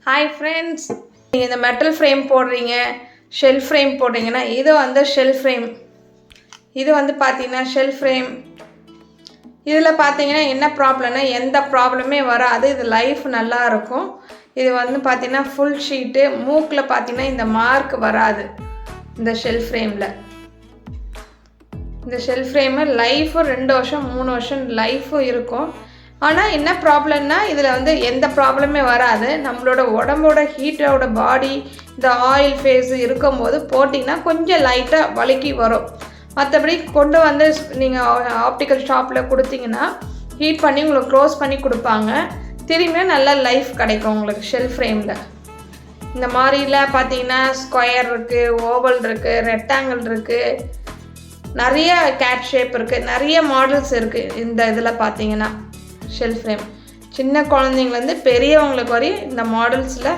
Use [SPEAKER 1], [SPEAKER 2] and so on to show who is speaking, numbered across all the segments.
[SPEAKER 1] Hi friends, நீங்கள் இந்த metal frame போடுறீங்க, ஷெல்ஃப் ஃப்ரேம் போடுறீங்கன்னா இது வந்து ஷெல்ஃப் ஃப்ரேம். இது வந்து பார்த்தீங்கன்னா ஷெல்ஃப் ஃப்ரேம். இதில் பார்த்தீங்கன்னா என்ன ப்ராப்ளம்னா எந்த ப்ராப்ளமே வராது. இது லைஃப் நல்லா இருக்கும். இது வந்து பார்த்தீங்கன்னா ஃபுல் ஷீட்டு. மூக்கில் பார்த்தீங்கன்னா இந்த மார்க் வராது. இந்த ஷெல்ஃப் ஃப்ரேமில் இந்த ஷெல்ஃப் ஃப்ரேமு லைஃபும் 2 வருஷம் 3 வருஷம் லைஃபும் இருக்கும். ஆனால் என்ன ப்ராப்ளம்னா இதில் வந்து எந்த ப்ராப்ளமே வராது. நம்மளோட உடம்போட ஹீட்டோட பாடி இந்த ஆயில் ஃபேஸு இருக்கும்போது போட்டிங்கன்னா கொஞ்சம் லைட்டாக வலிக்கி வரும். மற்றபடி கொண்டு வந்து நீங்கள் ஆப்டிக்கல் ஷாப்பில் கொடுத்தீங்கன்னா ஹீட் பண்ணி உங்களுக்கு க்ளோஸ் பண்ணி கொடுப்பாங்க. திரும்பியும் நல்ல லைஃப் கிடைக்கும் உங்களுக்கு ஷெல்ஃப் ஃப்ரேமில். இந்த மாதிரிலாம் பார்த்தீங்கன்னா ஸ்கொயர் இருக்குது, ஓவல் இருக்குது, ரெக்டாங்கிள் இருக்குது, நிறைய கேட் ஷேப் இருக்குது, நிறைய மாடல்ஸ் இருக்குது. இந்த இதில் பார்த்தீங்கன்னா ஷெல்ஃப் ஃப்ரேம் சின்ன குழந்தைங்கலேருந்து பெரியவங்களுக்கு வரையும் இந்த மாடல்ஸில்.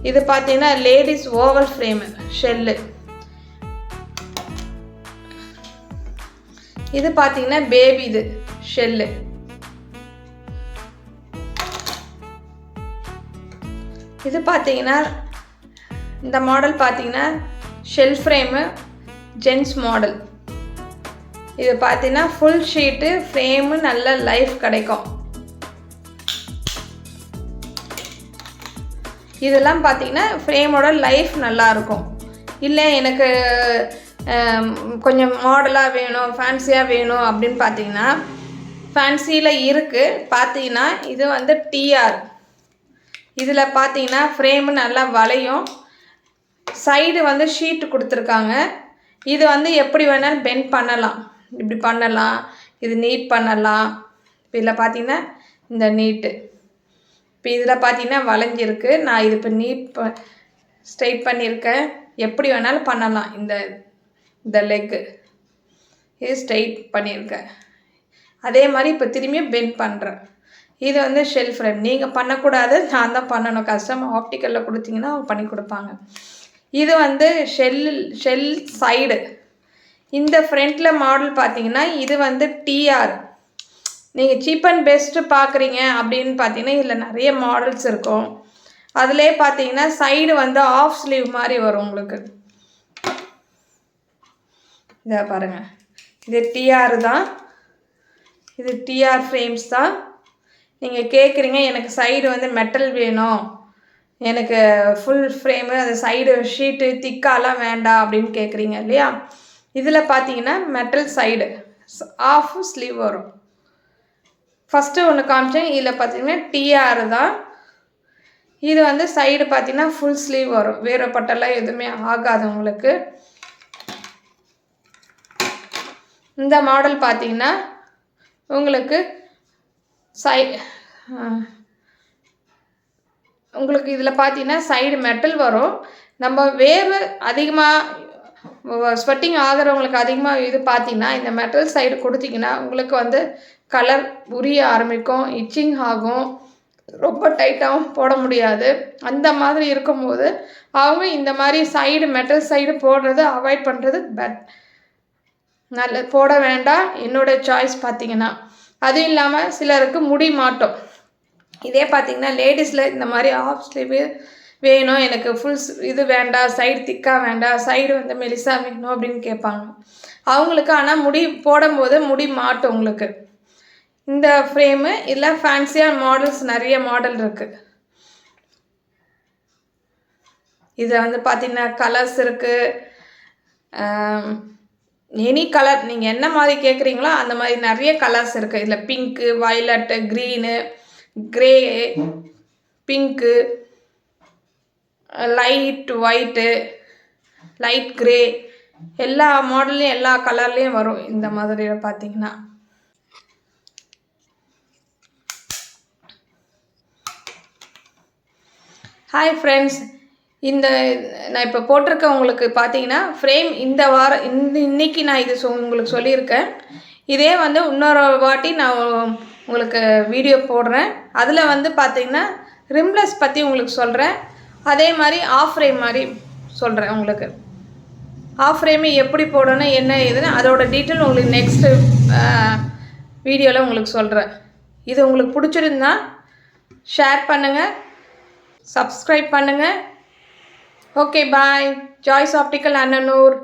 [SPEAKER 1] இது பார்த்தீங்கன்னா லேடிஸ் ஓவல் ஃப்ரேமு ஷெல்லு. இது பார்த்தீங்கன்னா பேபி இது ஷெல்லு. இது பார்த்தீங்கன்னா இந்த மாடல் பார்த்தீங்கன்னா ஷெல்ஃப் ஃப்ரேமு ஜென்ஸ் மாடல். இது பார்த்தீங்கன்னா ஃபுல் ஷீட்டு ஃப்ரேமு நல்ல லைஃப் கிடைக்கும். இதெல்லாம் பார்த்தீங்கன்னா ஃப்ரேமோட லைஃப் நல்லாயிருக்கும். இல்லை எனக்கு கொஞ்சம் மாடலாக வேணும், ஃபேன்சியாக வேணும் அப்படின்னு பார்த்தீங்கன்னா ஃபேன்சியில் இருக்குது. பார்த்தீங்கன்னா இது வந்து டிஆர். இதில் பார்த்தீங்கன்னா ஃப்ரேமு நல்லா வளையும். சைடு வந்து ஷீட்டு கொடுத்துருக்காங்க. இது வந்து எப்படி வேணாலும் பெண்ட் பண்ணலாம். இப்படி பண்ணலாம், இது நீட் பண்ணலாம். இப்போ இதில் பார்த்தீங்கன்னா இந்த நீட்டு. இப்போ இதில் பார்த்தீங்கன்னா வளைஞ்சிருக்கு. நான் இது இப்போ நீட் ஸ்ட்ரைட் பண்ணியிருக்கேன். எப்படி வேணாலும் பண்ணலாம். இந்த லெக்கு இது ஸ்ட்ரைட் பண்ணியிருக்கேன். அதே மாதிரி இப்போ திரும்பியும் பெண்ட் பண்ணுறேன். இது வந்து ஷெல்ஃப் ஃப்ரேம். நீங்கள் பண்ணக்கூடாது, நான் தான் பண்ணணும். கஸ்டமர் ஆப்டிக்கலில் கொடுத்தீங்கன்னா அவங்க பண்ணி கொடுப்பாங்க. இது வந்து ஷெல் சைடு. இந்த ஃப்ரண்ட்டில் மாடல் பார்த்தீங்கன்னா இது வந்து டிஆர். நீங்கள் சீப் அண்ட் பெஸ்ட்டு பார்க்குறீங்க அப்படின்னு பார்த்தீங்கன்னா இதில் நிறைய மாடல்ஸ் இருக்கும். அதிலே பார்த்தீங்கன்னா சைடு வந்து ஆஃப் ஸ்லீவ் மாதிரி வரும் உங்களுக்கு. இதை பாருங்கள், இது டிஆர் தான். இது டிஆர் ஃப்ரேம்ஸ் தான். நீங்கள் கேட்குறீங்க எனக்கு சைடு வந்து மெட்டல் வேணும், எனக்கு ஃபுல் ஃப்ரேமு அந்த சைடு ஷீட்டு திக்காலாம் வேண்டாம் அப்படின்னு கேட்குறீங்க இல்லையா. இதில் பார்த்தீங்கன்னா மெட்டல் சைடு ஆஃப் ஸ்லீவ் வரும். ஃபஸ்ட்டு ஒன்று காமிச்சேன். இதில் பார்த்தீங்கன்னா டிஆர் தான். இது வந்து சைடு பார்த்தீங்கன்னா ஃபுல் ஸ்லீவ் வரும். வேறுபட்டெல்லாம் எதுவுமே ஆகாது உங்களுக்கு. இந்த மாடல் பார்த்தீங்கன்னா உங்களுக்கு உங்களுக்கு இதில் பார்த்தீங்கன்னா சைடு மெட்டல் வரும். நம்ம வேர்வை அதிகமாக ஸ்வெட்டிங் ஆகிறவங்களுக்கு அதிகமாக இது பார்த்தீங்கன்னா இந்த மெட்டல் சைடு கொடுத்தீங்கன்னா உங்களுக்கு வந்து கலர் உரிய ஆரம்பிக்கும், இச்சிங் ஆகும், ரொம்ப டைட்டாகவும் போட முடியாது. அந்த மாதிரி இருக்கும்போது அவங்க இந்த மாதிரி சைடு மெட்டல் சைடு போடுறது அவாய்ட் பண்ணுறது நல்ல போட வேண்டாம். என்னோடய சாய்ஸ் பார்த்தீங்கன்னா. அதுவும் இல்லாமல் சிலருக்கு முடி மாட்டோம். இதே பார்த்தீங்கன்னா லேடிஸில் இந்த மாதிரி ஆஃப் ஸ்லீவ் வேணும், எனக்கு ஃபுல் இது வேண்டாம், சைடு திக்காக வேண்டாம், சைடு வந்து மெலிசாக வேணும் அப்படின்னு கேட்பாங்க அவங்களுக்கு. ஆனால் முடி போடும்போது முடி மாட்டும் உங்களுக்கு. இந்த ஃப்ரேமு இல்லை ஃபேன்சியாக மாடல்ஸ் நிறைய மாடல் இருக்குது. இதை வந்து பார்த்திங்கன்னா கலர்ஸ் இருக்குது. எனி கலர் நீங்கள் என்ன மாதிரி கேட்குறீங்களோ அந்த மாதிரி நிறைய கலர்ஸ் இருக்குது. இதில் pink, violet, green, grey, pink, light white, light grey, எல்லா மாடல்லையும் எல்லா கலர்லேயும் வரும். இந்த மாதிரி பார்த்தீங்கன்னா ஹாய் ஃப்ரெண்ட்ஸ், நான் இப்போ போட்டிருக்க உங்களுக்கு பார்த்தீங்கன்னா ஃப்ரேம் இந்த வாரம் இன்னைக்கு நான் இது உங்களுக்கு சொல்லியிருக்கேன். இதே வந்து இன்னொரு வாட்டி நான் உங்களுக்கு வீடியோ போடுறேன். அதில் வந்து பார்த்தீங்கன்னா ரிம்லெஸ் பற்றி உங்களுக்கு சொல்கிறேன். அதே மாதிரி ஆஃப் ஃப்ரேம் மாதிரி சொல்கிறேன் உங்களுக்கு. ஆஃப் ஃப்ரேமு எப்படி போடணும் என்ன ஏதுன்னு அதோட டீட்டெயில் உங்களுக்கு நெக்ஸ்ட்டு வீடியோவில் உங்களுக்கு சொல்கிறேன். இது உங்களுக்கு பிடிச்சிருந்தா ஷேர் பண்ணுங்கள், சப்ஸ்கிரைப் பண்ணுங்கள். Okay bye. Joys optical Annanur.